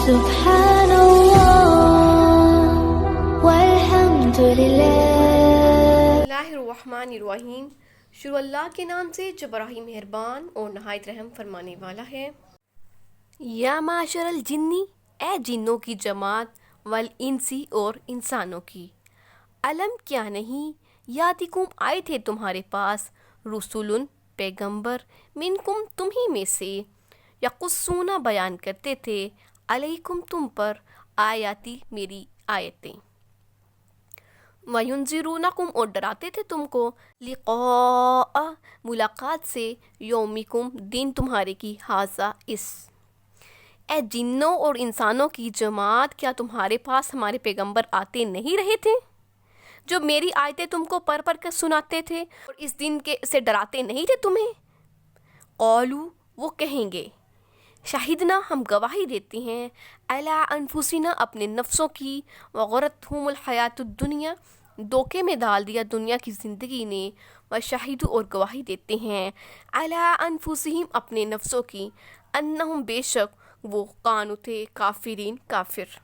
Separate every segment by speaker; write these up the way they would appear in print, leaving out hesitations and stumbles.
Speaker 1: سبحان اللہ والحمد للہ۔
Speaker 2: بسم اللہ الرحمن الرحیم۔ شروع اللہ کے نام سے جو بڑا ہی مہربان اور نہایت رحم فرمانے والا ہے۔ یا معاشر الجنی، اے جنوں کی جماعت، والانسی اور انسانوں کی، علم کیا نہیں، یاتکم آئے تھے تمہارے پاس، رسول پیغمبر، منکم تمہیں میں سے، یقصون بیان کرتے تھے، علیکم تم پر، آیاتی میری آیتیں، وَيُنذِرُونَكُمْ اور ڈراتے تھے تم کو، لقاء ملاقات سے، یومکم دن تمہارے کی، ھذا اس۔ اے جنوں اور انسانوں کی جماعت، کیا تمہارے پاس ہمارے پیغمبر آتے نہیں رہے تھے جو میری آیتیں تم کو پڑھ پڑھ کر سناتے تھے اور اس دن کے سے ڈراتے نہیں تھے تمہیں؟ قالوا وہ کہیں گے، شاہدنا ہم گواہی دیتے ہیں، علی انفسنا اپنے نفسوں کی، وغرتہم الحیات الدنیا دھوکے میں ڈال دیا دنیا کی زندگی نے، وشہدوا اور گواہی دیتے ہیں، علی انفسہم اپنے نفسوں کی، انہم بے شک وہ کانوا تھے، کافرین کافر۔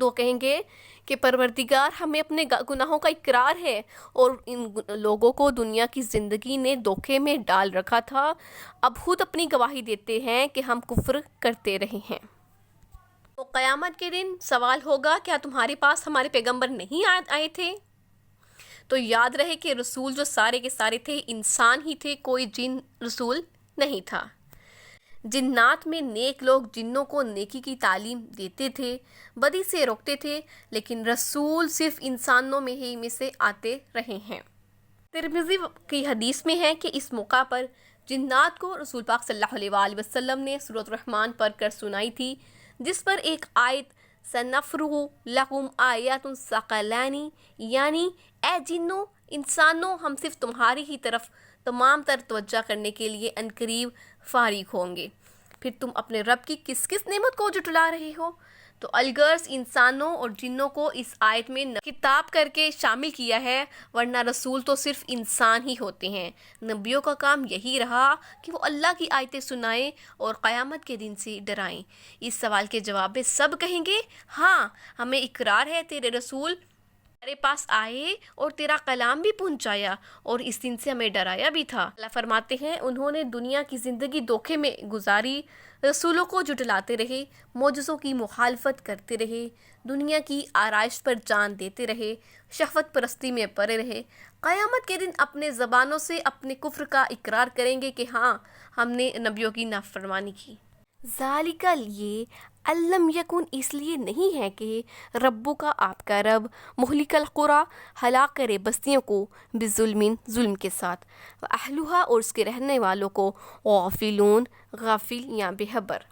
Speaker 2: تو کہیں گے کہ پروردگار ہمیں اپنے گناہوں کا اقرار ہے اور ان لوگوں کو دنیا کی زندگی نے دھوکے میں ڈال رکھا تھا، اب خود اپنی گواہی دیتے ہیں کہ ہم کفر کرتے رہے ہیں۔ تو قیامت کے دن سوال ہوگا، کیا تمہارے پاس ہمارے پیغمبر نہیں آئے تھے؟ تو یاد رہے کہ رسول جو سارے کے سارے تھے انسان ہی تھے، کوئی جن رسول نہیں تھا۔ جنات میں نیک لوگ جنوں کو نیکی کی تعلیم دیتے تھے، بدی سے روکتے تھے، لیکن رسول صرف انسانوں میں سے آتے رہے ہیں۔ ترمذی کی حدیث میں ہے کہ اس موقع پر جنات کو رسول پاک صلی اللہ علیہ وآلہ وسلم نے سورۃ الرحمن پڑھ کر سنائی تھی، جس پر ایک آیت سنفرغ لکم آیات الثقلین، یعنی اے جنوں انسانوں ہم صرف تمہاری ہی طرف تمام تر توجہ کرنے کے لیے عنقریب فارغ ہوں گے۔ پھر تم اپنے رب کی کس کس نعمت کو جھٹلا رہے ہو؟ تو الغرض انسانوں اور جنوں کو اس آیت میں کتاب کر کے شامل کیا ہے، ورنہ رسول تو صرف انسان ہی ہوتے ہیں۔ نبیوں کا کام یہی رہا کہ وہ اللہ کی آیتیں سنائیں اور قیامت کے دن سے ڈرائیں۔ اس سوال کے جواب میں سب کہیں گے، ہاں ہمیں اقرار ہے، تیرے رسول ہمارے پاس آئے اور تیرا کلام بھی پہنچایا اور اس دن سے ہمیں ڈرایا بھی تھا۔ اللہ فرماتے ہیں انہوں نے دنیا کی زندگی دھوکے میں گزاری، رسولوں کو جھٹلاتے رہے، معجزوں کی مخالفت کرتے رہے، دنیا کی آرائش پر جان دیتے رہے، شہوت پرستی میں پڑے رہے۔ قیامت کے دن اپنے زبانوں سے اپنے کفر کا اقرار کریں گے کہ ہاں ہم نے نبیوں کی نافرمانی کی۔ ذالک یہ علم یکن اس لیے نہیں ہے کہ ربو کا آپ کا رب مہلک القری ہلاک کرے بستیوں کو، بظلم ظلم کے ساتھ، اہلھا اور اس کے رہنے والوں کو، غافلون غافل یا بے خبر۔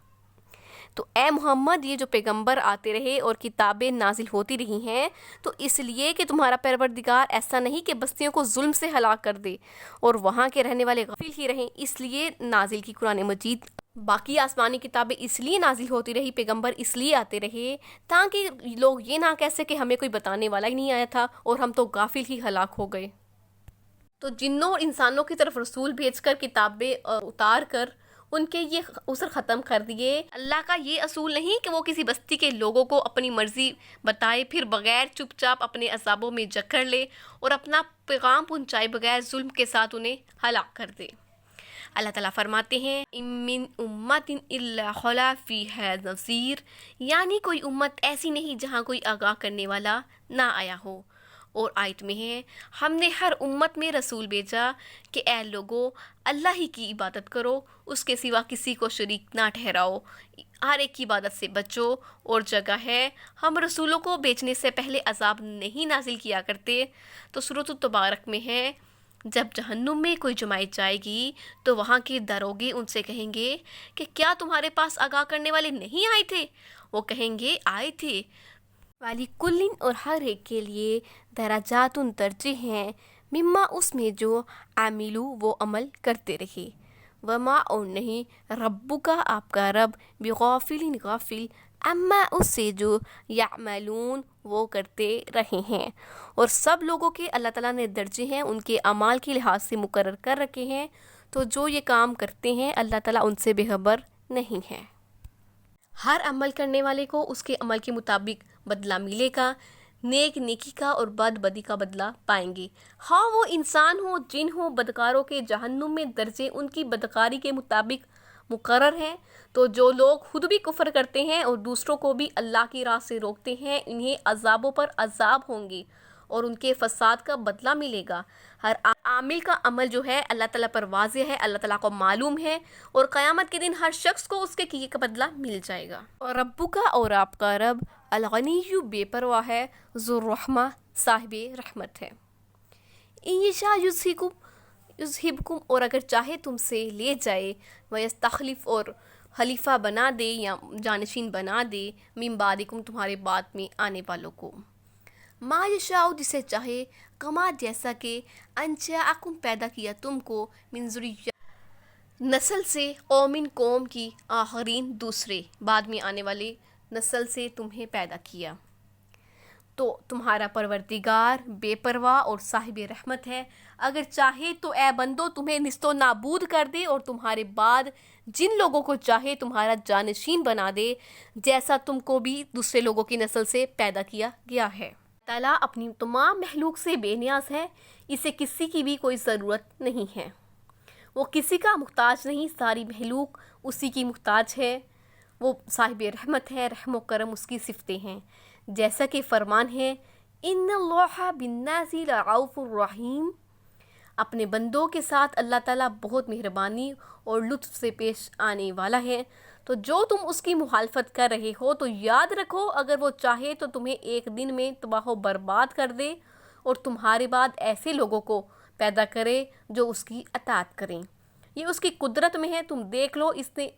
Speaker 2: تو اے محمد یہ جو پیغمبر آتے رہے اور کتابیں نازل ہوتی رہی ہیں تو اس لیے کہ تمہارا پروردگار ایسا نہیں کہ بستیوں کو ظلم سے ہلاک کر دے اور وہاں کے رہنے والے غافل ہی رہیں، اس لیے نازل کی قرآن مجید۔ باقی آسمانی کتابیں اس لیے نازل ہوتی رہی، پیغمبر اس لیے آتے رہے تاکہ لوگ یہ نہ کہہ سکے کہ ہمیں کوئی بتانے والا ہی نہیں آیا تھا اور ہم تو غافل ہی ہلاک ہو گئے۔ تو جنوں اور انسانوں کی طرف رسول بھیج کر کتابیں اتار کر ان کے یہ عذر ختم کر دیے۔ اللہ کا یہ اصول نہیں کہ وہ کسی بستی کے لوگوں کو اپنی مرضی بتائے پھر بغیر چپ چاپ اپنے عذابوں میں جکڑ لے اور اپنا پیغام پہنچائے بغیر ظلم کے ساتھ انہیں ہلاک کر دے۔ اللہ تعالیٰ فرماتے ہیں من امت الا خلا فیہا نذیر، یعنی کوئی امت ایسی نہیں جہاں کوئی آگاہ کرنے والا نہ آیا ہو۔ اور آیت میں ہے ہم نے ہر امت میں رسول بھیجا کہ اے لوگو اللہ ہی کی عبادت کرو، اس کے سوا کسی کو شریک نہ ٹھہراؤ، ہر ایک کی عبادت سے بچو۔ اور جگہ ہے ہم رسولوں کو بھیجنے سے پہلے عذاب نہیں نازل کیا کرتے۔ تو سورۃ التبارک میں ہے جب جہنم میں کوئی جمائی جائے گی تو وہاں کے داروغے ان سے کہیں گے کہ کیا تمہارے پاس آگاہ کرنے والے نہیں آئے تھے؟ وہ کہیں گے آئے تھے۔ والی کلن اور ہر ایک کے لیے درجات درجے ہیں، مما اس میں جو عاملو وہ عمل کرتے رہے، وما اور نہیں ربو کا آپ کا رب بغافل غافل اما اس سے جو یعملون وہ کرتے رہے ہیں۔ اور سب لوگوں کے اللہ تعالیٰ نے درجے ہیں ان کے اعمال کے لحاظ سے مقرر کر رکھے ہیں، تو جو یہ کام کرتے ہیں اللہ تعالیٰ ان سے بے خبر نہیں ہے۔ ہر عمل کرنے والے کو اس کے عمل کے مطابق بدلہ ملے گا، نیک نیکی کا اور بد بدی کا بدلہ پائیں گے۔ ہاں وہ انسان ہو جن ہو، بدکاروں کے جہنم میں درجے ان کی بدکاری کے مطابق مقرر ہیں۔ تو جو لوگ خود بھی کفر کرتے ہیں اور دوسروں کو بھی اللہ کی راہ سے روکتے ہیں، انہیں عذابوں پر عذاب ہوں گے اور ان کے فساد کا بدلہ ملے گا۔ ہر عامل کا عمل جو ہے اللہ تعالیٰ پر واضح ہے، اللہ تعالیٰ کو معلوم ہے، اور قیامت کے دن ہر شخص کو اس کے کیے کا بدلہ مل جائے گا۔ اور ربو کا، اور آپ کا رب، الغنی بے پرواہ ہے، ذو الرحمہ صاحب رحمت ہے۔ ان یشاء یذہبکم، اور اگر چاہے تم سے لے جائے، ویستخلف، اور خلیفہ بنا دے یا جانشین بنا دے، من بعدکم تمہارے بعد میں آنے والوں کو، ما یشاء جسے چاہے، کما جیسا کہ انشأکم پیدا کیا تم کو، من ذریہ نسل سے، قوم کی، آخرین دوسرے بعد میں آنے والے نسل سے تمہیں پیدا کیا۔ تو تمہارا پروردگار بے پرواہ اور صاحب رحمت ہے، اگر چاہے تو اے بندو تمہیں نیست و نابود کر دے اور تمہارے بعد جن لوگوں کو چاہے تمہارا جانشین بنا دے، جیسا تم کو بھی دوسرے لوگوں کی نسل سے پیدا کیا گیا ہے۔ تعالیٰ اپنی تمام مخلوق سے بے نیاز ہے، اسے کسی کی بھی کوئی ضرورت نہیں ہے، وہ کسی کا محتاج نہیں، ساری مخلوق اسی کی محتاج ہے، وہ صاحب رحمت ہے، رحم و کرم اس کی صفتیں ہیں، جیسا کہ فرمان ہے، ان اللہ بالناس لرؤوف الرحیم، اپنے بندوں کے ساتھ اللہ تعالیٰ بہت مہربانی اور لطف سے پیش آنے والا ہے۔ تو جو تم اس کی مخالفت کر رہے ہو تو یاد رکھو، اگر وہ چاہے تو تمہیں ایک دن میں تباہ و برباد کر دے اور تمہارے بعد ایسے لوگوں کو پیدا کرے جو اس کی اطاعت کریں، یہ اس کی قدرت میں ہے۔ تم دیکھ لو، اس نے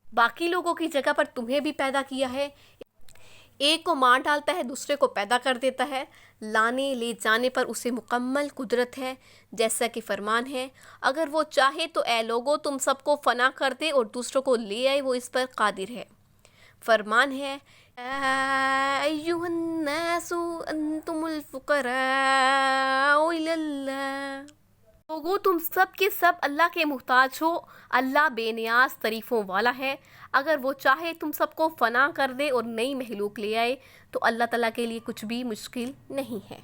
Speaker 2: باقی لوگوں کی جگہ پر تمہیں بھی پیدا کیا ہے، ایک کو مار ڈالتا ہے، دوسرے کو پیدا کر دیتا ہے، لانے لے جانے پر اسے مکمل قدرت ہے، جیسا کہ فرمان ہے، اگر وہ چاہے تو اے لوگو تم سب کو فنا کر دے اور دوسروں کو لے آئے، وہ اس پر قادر ہے۔ فرمان ہے، یا ایھا الناس انتم الفقراء الی اللہ، لوگو تم سب کے سب اللہ کے محتاج ہو، اللہ بے نیاز تعریفوں والا ہے، اگر وہ چاہے تم سب کو فنا کر دے اور نئی مخلوق لے آئے تو اللہ تعالیٰ کے لیے کچھ بھی مشکل نہیں ہے۔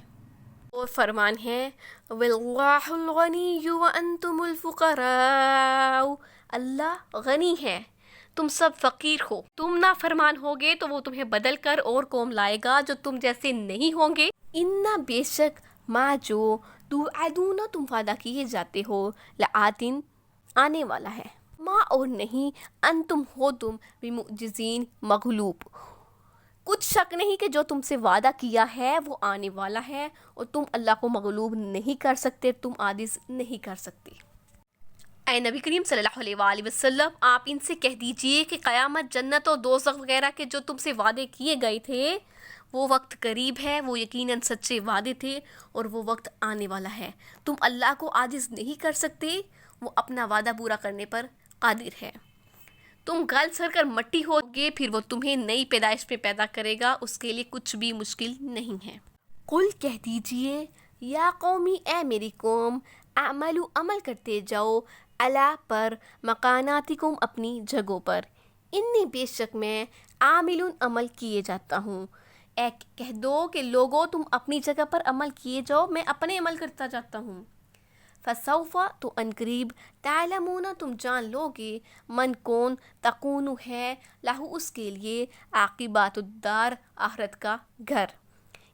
Speaker 2: اور فرمان ہے، واللہ الغنی وانتم الفقراء، اللہ غنی ہے، تم سب فقیر ہو، تم نافرمان ہوگے تو وہ تمہیں بدل کر اور قوم لائے گا جو تم جیسے نہیں ہوں گے۔ انا بے شک، ما جو توعدون تم وعدہ کیے جاتے ہو، لآتٍ آنے والا ہے، ما اور نہیں، انتم ہو تم بمعجزین مغلوب، کچھ شک نہیں کہ جو تم سے وعدہ کیا ہے وہ آنے والا ہے اور تم اللہ کو مغلوب نہیں کر سکتے، تم عاجز نہیں کر سکتے۔ اے نبی کریم صلی اللہ علیہ وآلہ وسلم، آپ ان سے کہہ دیجئے کہ قیامت، جنت اور دوزخ وغیرہ کے جو تم سے وعدے کیے گئے تھے وہ وقت قریب ہے، وہ یقیناً سچے وعدے تھے اور وہ وقت آنے والا ہے، تم اللہ کو عاجز نہیں کر سکتے، وہ اپنا وعدہ پورا کرنے پر قادر ہے۔ تم گل سڑ کر مٹی ہوگے، پھر وہ تمہیں نئی پیدائش میں پیدا کرے گا، اس کے لیے کچھ بھی مشکل نہیں ہے۔ قل کہہ دیجئے، یا قومی، اے میری قوم، اعملوا عمل کرتے جاؤ، علی پر، مکاناتکم اپنی جگہوں پر، انی بے شک میں، عامل عمل کیے جاتا ہوں۔ اے کہہ دو کہ لوگوں تم اپنی جگہ پر عمل کیے جاؤ، میں اپنے عمل کرتا جاتا ہوں۔ فسوف، تو عنقریب، تعلمون، تم جان لوگے، من کون، تکون ہے، لہو اس کے لیے، عاقبات الدار، آخرت کا گھر،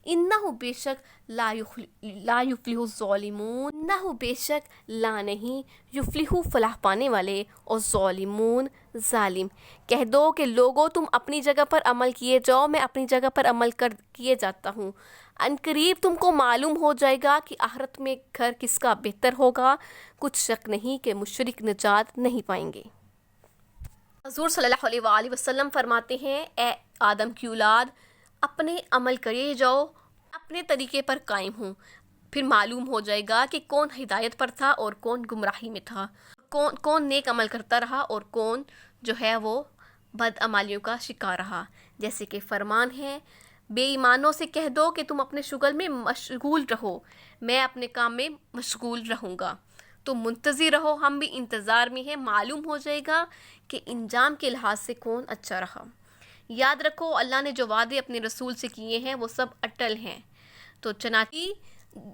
Speaker 2: انہ بے شک، لا یفلح الظالمون، انہ بے شک، لا نہیں، یفلح فلاح پانے والے، اور ظالمون ظالم۔ کہہ دو کہ لوگوں تم اپنی جگہ پر عمل کیے جاؤ، میں اپنی جگہ پر عمل کیے جاتا ہوں، عنقریب تم کو معلوم ہو جائے گا کہ آخرت میں گھر کس کا بہتر ہوگا، کچھ شک نہیں کہ مشرک نجات نہیں پائیں گے۔ حضور صلی اللہ علیہ وآلہ وسلم فرماتے ہیں، اے آدم کی اولاد، اپنے عمل کرے جاؤ، اپنے طریقے پر قائم ہوں، پھر معلوم ہو جائے گا کہ کون ہدایت پر تھا اور کون گمراہی میں تھا، کون نیک عمل کرتا رہا اور کون جو ہے وہ بدعمالیوں کا شکار رہا۔ جیسے کہ فرمان ہے، بے ایمانوں سے کہہ دو کہ تم اپنے شغل میں مشغول رہو، میں اپنے کام میں مشغول رہوں گا۔ تم منتظر رہو، ہم بھی انتظار میں ہیں، معلوم ہو جائے گا کہ انجام کے لحاظ سے کون اچھا رہا۔ یاد رکھو اللہ نے جو وعدے اپنے رسول سے کیے ہیں وہ سب اٹل ہیں۔ تو چنانچہ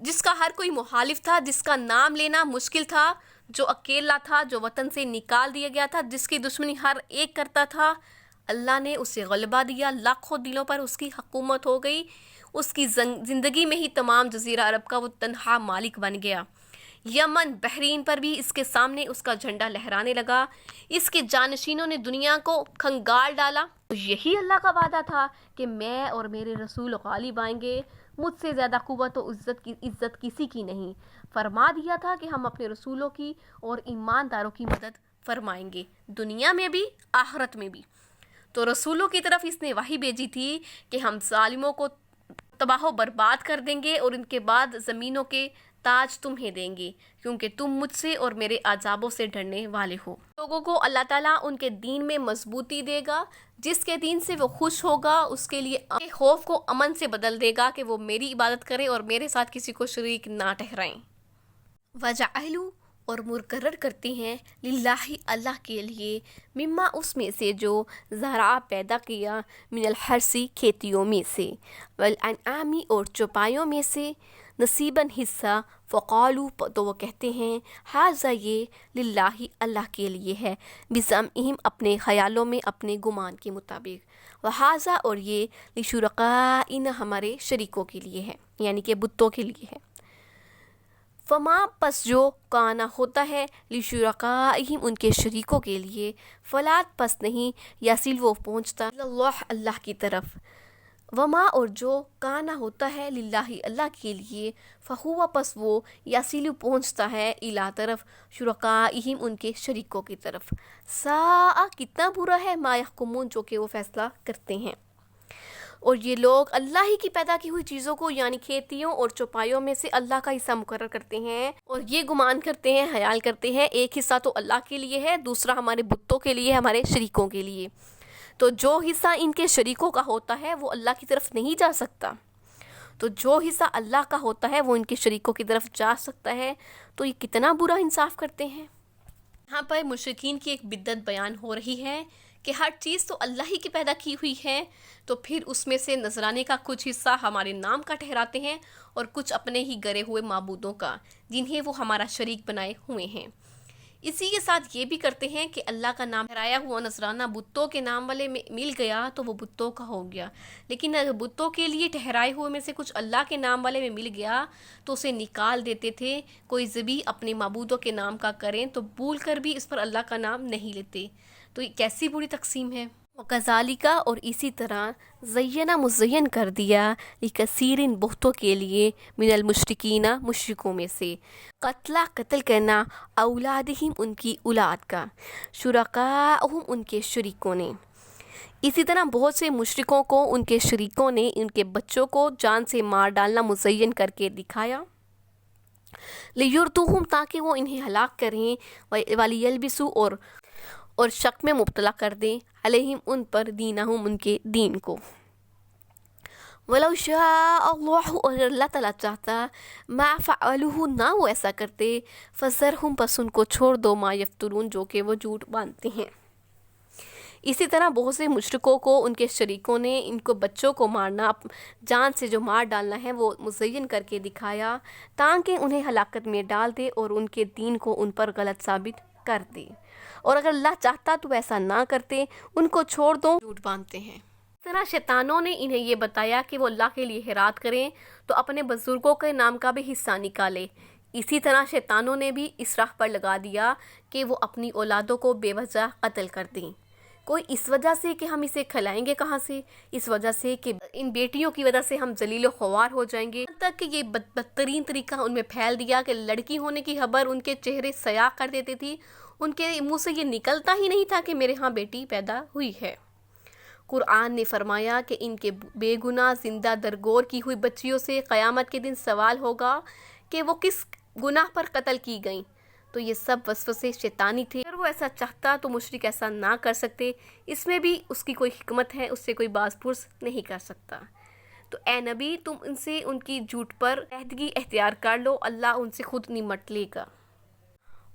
Speaker 2: جس کا ہر کوئی مخالف تھا، جس کا نام لینا مشکل تھا، جو اکیلا تھا، جو وطن سے نکال دیا گیا تھا، جس کی دشمنی ہر ایک کرتا تھا، اللہ نے اسے غلبہ دیا، لاکھوں دلوں پر اس کی حکومت ہو گئی، اس کی زندگی میں ہی تمام جزیرہ عرب کا وہ تنہا مالک بن گیا۔ یمن، بحرین پر بھی اس کے سامنے اس کا جھنڈا لہرانے لگا، اس کے جانشینوں نے دنیا کو کھنگال ڈالا۔ تو یہی اللہ کا وعدہ تھا کہ میں اور میرے رسول غالب آئیں گے، مجھ سے زیادہ قوت و عزت کسی کی نہیں۔ فرما دیا تھا کہ ہم اپنے رسولوں کی اور ایمانداروں کی مدد فرمائیں گے، دنیا میں بھی آخرت میں بھی۔ تو رسولوں کی طرف اس نے وحی بھیجی تھی کہ ہم ظالموں کو تباہ و برباد کر دیں گے اور ان کے بعد زمینوں کے تاج تمہیں دیں گے، کیونکہ تم مجھ سے اور میرے عذابوں سے ڈرنے والے ہو۔ لوگوں کو اللہ تعالیٰ ان کے دین میں مضبوطی دے گا، جس کے دین سے وہ خوش ہوگا اس کے لیے خوف کو امن سے بدل دے گا کہ وہ میری عبادت کرے اور میرے ساتھ کسی کو شریک نہ ٹھہرائیں۔ وَجَعَلُوا اور مقرر کرتے ہیں للہ اللہ کے لیے، مما اس میں سے جو زرع پیدا کیا، من الحرث کھیتیوں میں سے، والانعام اور چوپایوں میں سے، نصیباً حصہ، فقالوا تو وہ کہتے ہیں، ھذا یہ للہ اللہ کے لیے ہے، بزعمہم اپنے خیالوں میں، اپنے گمان کے مطابق، وھذا اور یہ لشرکائنا ہمارے شریکوں کے لیے ہے، یعنی کہ بتوں کے لیے ہے۔ فما پس جو کانا ہوتا ہے لشرکائہم ان کے شریکوں کے لیے، فلات پس نہیں، یصل وہ پہنچتا اللہ اللہ کی طرف، وما اور جو کانا ہوتا ہے للہ اللہ کے لیے، فہو پس وہ یصل پہنچتا ہے الی طرف شرکائہم ان کے شریکوں کی طرف، ساء کتنا برا ہے ما یحکمون جو کہ وہ فیصلہ کرتے ہیں۔ اور یہ لوگ اللہ ہی کی پیدا کی ہوئی چیزوں کو یعنی کھیتیوں اور چوپایوں میں سے اللہ کا حصہ مقرر کرتے ہیں، اور یہ گمان کرتے ہیں، خیال کرتے ہیں ایک حصہ تو اللہ کے لیے ہے، دوسرا ہمارے بتوں کے لیے، ہمارے شریکوں کے لیے۔ تو جو حصہ ان کے شریکوں کا ہوتا ہے وہ اللہ کی طرف نہیں جا سکتا، تو جو حصہ اللہ کا ہوتا ہے وہ ان کے شریکوں کی طرف جا سکتا ہے۔ تو یہ کتنا برا انصاف کرتے ہیں۔ یہاں پر مشرکین کی ایک بدعت بیان ہو رہی ہے کہ ہر چیز تو اللہ ہی کی پیدا کی ہوئی ہے، تو پھر اس میں سے نذرانے کا کچھ حصہ ہمارے نام کا ٹھہراتے ہیں اور کچھ اپنے ہی گرے ہوئے معبودوں کا، جنہیں وہ ہمارا شریک بنائے ہوئے ہیں۔ اسی کے ساتھ یہ بھی کرتے ہیں کہ اللہ کا نام ٹھہرایا ہوا نذرانہ بتوں کے نام والے میں مل گیا تو وہ بتوں کا ہو گیا، لیکن اگر بتوں کے لیے ٹھہرائے ہوئے میں سے کچھ اللہ کے نام والے میں مل گیا تو اسے نکال دیتے تھے۔ کوئی ذبیح اپنے معبودوں کے نام کا کریں تو بھول کر بھی اس پر اللہ کا نام نہیں لیتے، تو یہ کیسی بری تقسیم ہے۔ وَكَذَلِكَ اور اسی طرح زینہ مزین کر دیا لکثیرن بہتوں کے لیے، من المشرکین مشرکوں میں سے، قتل کرنا، اولادہم ان کی اولاد کا، شرکاءہم ان کے شریکوں نے۔ اسی طرح بہت سے مشرکوں کو ان کے شریکوں نے ان کے بچوں کو جان سے مار ڈالنا مزین کر کے دکھایا، لیردوہم تاکہ وہ انہیں ہلاک کریں، ولیلبسوا اور شک میں مبتلا کر دیں، علیہم ان پر، دینہم ان کے دین کو۔ وَلَوْ شَاءَ اللَّهُ اور اللہ تعالیٰ چاہتا، مَا فَعَلُوهُ نہ وہ ایسا کرتے، فَذَرْهُمْ پس ان کو چھوڑ دو، مَا یفترون جو کہ وہ جھوٹ باندھتے ہیں۔ اسی طرح بہت سے مشرکوں کو ان کے شریکوں نے ان کو بچوں کو مارنا، جان سے جو مار ڈالنا ہے وہ مزین کر کے دکھایا تاکہ انہیں ہلاکت میں ڈال دے اور ان کے دین کو ان پر غلط ثابت کر دے، اور اگر اللہ چاہتا تو ایسا نہ کرتے، ان کو چھوڑ دو، جھوٹ باندھتے ہیں۔ اس طرح شیطانوں نے انہیں یہ بتایا کہ وہ اللہ کے لیے خیرات کریں تو اپنے بزرگوں کے نام کا بھی حصہ نکالے۔ اسی طرح شیطانوں نے بھی اس راہ پر لگا دیا کہ وہ اپنی اولادوں کو بے وجہ قتل کر دیں، کوئی اس وجہ سے کہ ہم اسے کھلائیں گے کہاں سے، اس وجہ سے کہ ان بیٹیوں کی وجہ سے ہم ذلیل و خوار ہو جائیں گے، یہاں تک کہ یہ بدترین طریقہ ان میں پھیل دیا کہ لڑکی ہونے کی خبر ان کے چہرے سیاہ کر دیتی تھی، ان کے منہ سے یہ نکلتا ہی نہیں تھا کہ میرے ہاں بیٹی پیدا ہوئی ہے۔ قرآن نے فرمایا کہ ان کے بے گناہ زندہ درگور کی ہوئی بچیوں سے قیامت کے دن سوال ہوگا کہ وہ کس گناہ پر قتل کی گئیں، تو یہ سب وسوسے شیطانی تھے۔ اگر وہ ایسا چاہتا تو مشرک ایسا نہ کر سکتے، اس میں بھی اس کی کوئی حکمت ہے، اس سے کوئی باز پرس نہیں کر سکتا۔ تو اے نبی تم ان سے ان کی جھوٹ پر عہدگی اختیار کر لو، اللہ ان سے خود نمٹ لے گا۔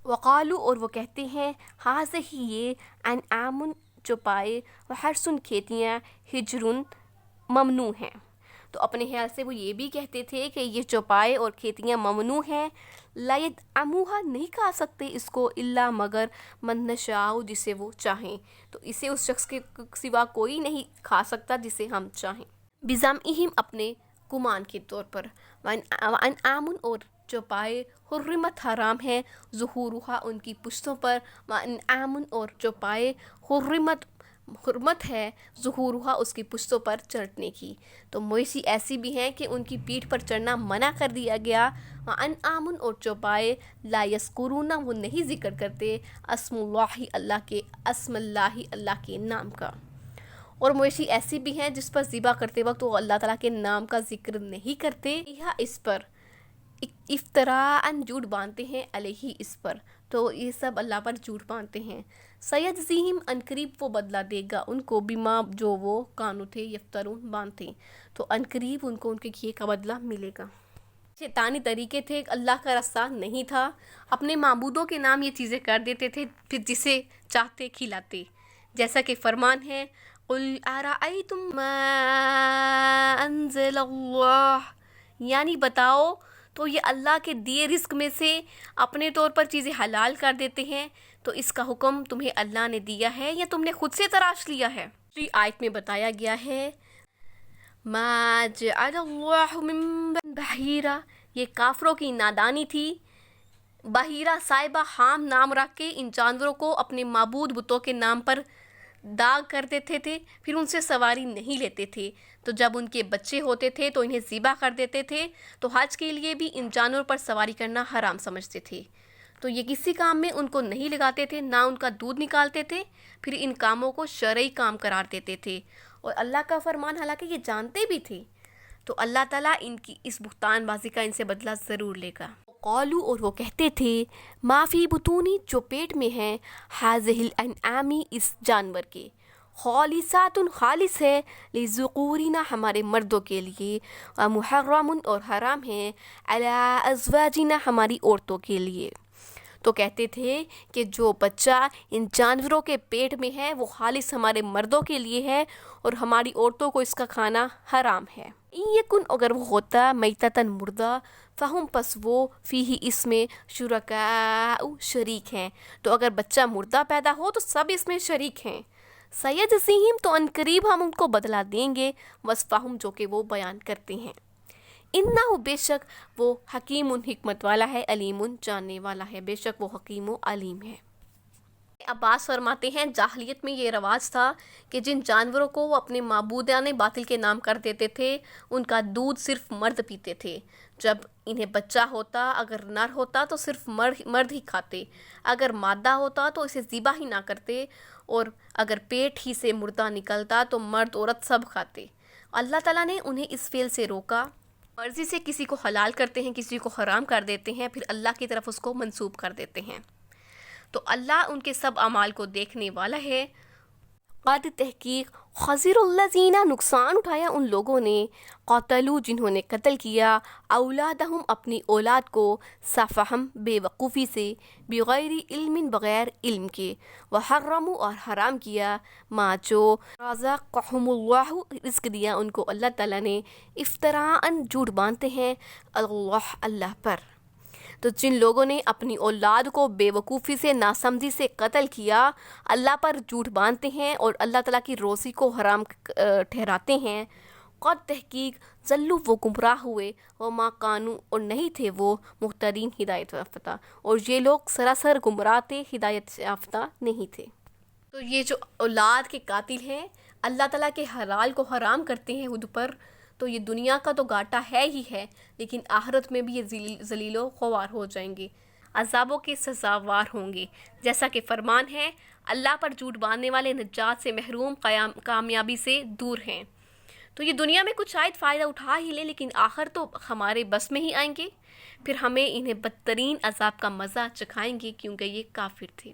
Speaker 2: وقالو اور وہ کہتے ہیں ہاذہ ہی یہ انعام چوپائے و حرث کھیتیاں ہجرن ممنوع ہیں. تو اپنے خیال سے وہ یہ بھی کہتے تھے کہ یہ چوپائے اور کھیتیاں ممنوع ہیں. لا یطعموہا نہیں کھا سکتے اس کو الا مگر من نشاء جسے وہ چاہیں. تو اسے اس شخص کے سوا کوئی نہیں کھا سکتا جسے ہم چاہیں. بزعمہم اپنے گمان کے طور پر. وانعام اور چوپائے حرمت حرام ہے ظہورها ان کی پشتوں پر. وانعام اور چوپائے حرمت ہے ظہورها اس کی پشتوں پر چڑھنے کی. تو مویشی ایسی بھی ہیں کہ ان کی پیٹھ پر چڑھنا منع کر دیا گیا. وانعام اور چوپائے لا یذکرون وہ نہیں ذکر کرتے اسم اللہ اللہ کے نام کا. اور مویشی ایسی بھی ہیں جس پر ذبح کرتے وقت وہ اللہ تعالیٰ کے نام کا ذکر نہیں کرتے. یہ اس پر افتراءً جھوٹ باندھتے ہیں علیہ اس پر. تو یہ سب اللہ پر جھوٹ باندھتے ہیں. سیجزیہم عنقریب وہ بدلہ دے گا ان کو بما جو وہ کانو تھے یفترون باندھتے. تو عنقریب ان کو ان کے کیے کا بدلہ ملے گا. شیطانی طریقے تھے, اللہ کا راستہ نہیں تھا. اپنے معبودوں کے نام یہ چیزیں کر دیتے تھے, پھر جسے چاہتے کھلاتے. جیسا کہ فرمان ہے قل ارأیتم ما انزل اللہ, یعنی بتاؤ تو یہ اللہ کے دیے رزق میں سے اپنے طور پر چیزیں حلال کر دیتے ہیں. تو اس کا حکم تمہیں اللہ نے دیا ہے یا تم نے خود سے تراش لیا ہے؟ دوسری آیت میں بتایا گیا ہے ما جعل اللہ من بحیرہ, یہ کافروں کی نادانی تھی. بحیرہ صاحبہ حام نام رکھ کے ان جانوروں کو اپنے معبود بتوں کے نام پر داغ کر دیتے تھے, پھر ان سے سواری نہیں لیتے تھے. تو جب ان کے بچے ہوتے تھے تو انہیں ذبح کر دیتے تھے. تو حج کے لیے بھی ان جانوروں پر سواری کرنا حرام سمجھتے تھے. تو یہ کسی کام میں ان کو نہیں لگاتے تھے, نہ ان کا دودھ نکالتے تھے, پھر ان کاموں کو شرعی کام قرار دیتے تھے. اور اللہ کا فرمان حالانکہ یہ جانتے بھی تھے. تو اللہ تعالیٰ ان کی اس بہتان بازی کا ان سے بدلہ ضرور لے گا. قالو اور وہ کہتے تھے ما فی بطونی جو پیٹ میں ہیں ھذہ الانعامی اس جانور کے خالصات خالص ہے لذکورنا ہمارے مردوں کے لیے ومحرم اور حرام ہے علی ازواجنا ہماری عورتوں کے لیے. تو کہتے تھے کہ جو بچہ ان جانوروں کے پیٹ میں ہے وہ خالص ہمارے مردوں کے لیے ہے اور ہماری عورتوں کو اس کا کھانا حرام ہے. یکن اگر وہ ہوتا میتتاً مردہ فہم پس وہ فیہ اس میں شرکاء شریک ہیں. تو اگر بچہ مردہ پیدا ہو تو سب اس میں شریک ہیں. سیجزیہم تو عنقریب ہم ان کو بدلہ دیں گے وصفہم جو کہ وہ بیان کرتے ہیں. انہ بے شک وہ حکیم حکمت والا ہے, علیم جاننے والا ہے, بے شک وہ حکیم و علیم ہے. عباس فرماتے ہیں جاہلیت میں یہ رواج تھا کہ جن جانوروں کو وہ اپنے معبودان باطل کے نام کر دیتے تھے ان کا دودھ صرف مرد پیتے تھے. جب انہیں بچہ ہوتا اگر نر ہوتا تو صرف مرد ہی کھاتے, اگر مادہ ہوتا تو اسے ذبح ہی نہ کرتے, اور اگر پیٹ ہی سے مردہ نکلتا تو مرد عورت سب کھاتے. اللہ تعالیٰ نے انہیں اس فعل سے روکا. مرضی سے کسی کو حلال کرتے ہیں, کسی کو حرام کر دیتے ہیں, پھر اللہ کی طرف اس کو منسوب کر دیتے ہیں. تو اللہ ان کے سب اعمال کو دیکھنے والا ہے. قد تحقیق خسر الذین نقصان اٹھایا ان لوگوں نے قتلوا جنہوں نے قتل کیا اولادہم اپنی اولاد کو سفہم بے وقوفی سے بغیر علم بغیر علم کے وحرموا اور حرام کیا ما جو رزقہم اللہ رزق دیا ان کو اللہ تعالیٰ نے افتراءً جھوٹ باندھتے ہیں اللہ پر. تو جن لوگوں نے اپنی اولاد کو بے وقوفی سے ناسمجھی سے قتل کیا اللہ پر جھوٹ باندھتے ہیں اور اللہ تعالیٰ کی روزی کو حرام ٹھہراتے ہیں. قد تحقیق ضلوا وہ گمراہ ہوئے وما کانوا اور نہیں تھے وہ مہتدین ہدایت یافتہ, اور یہ لوگ سراسر گمراہ تھے, ہدایت یافتہ نہیں تھے. تو یہ جو اولاد کے قاتل ہیں اللہ تعالیٰ کے حلال کو حرام کرتے ہیں خود پر, تو یہ دنیا کا تو گھاٹا ہے ہی ہے, لیکن آخرت میں بھی یہ ذلیل و خوار ہو جائیں گے, عذابوں کے سزاوار ہوں گے. جیسا کہ فرمان ہے اللہ پر جھوٹ باندھنے والے نجات سے محروم, کامیابی سے دور ہیں. تو یہ دنیا میں کچھ شاید فائدہ اٹھا ہی لیں, لیکن آخر تو ہمارے بس میں ہی آئیں گے, پھر ہمیں انہیں بدترین عذاب کا مزہ چکھائیں گے کیونکہ یہ کافر تھے.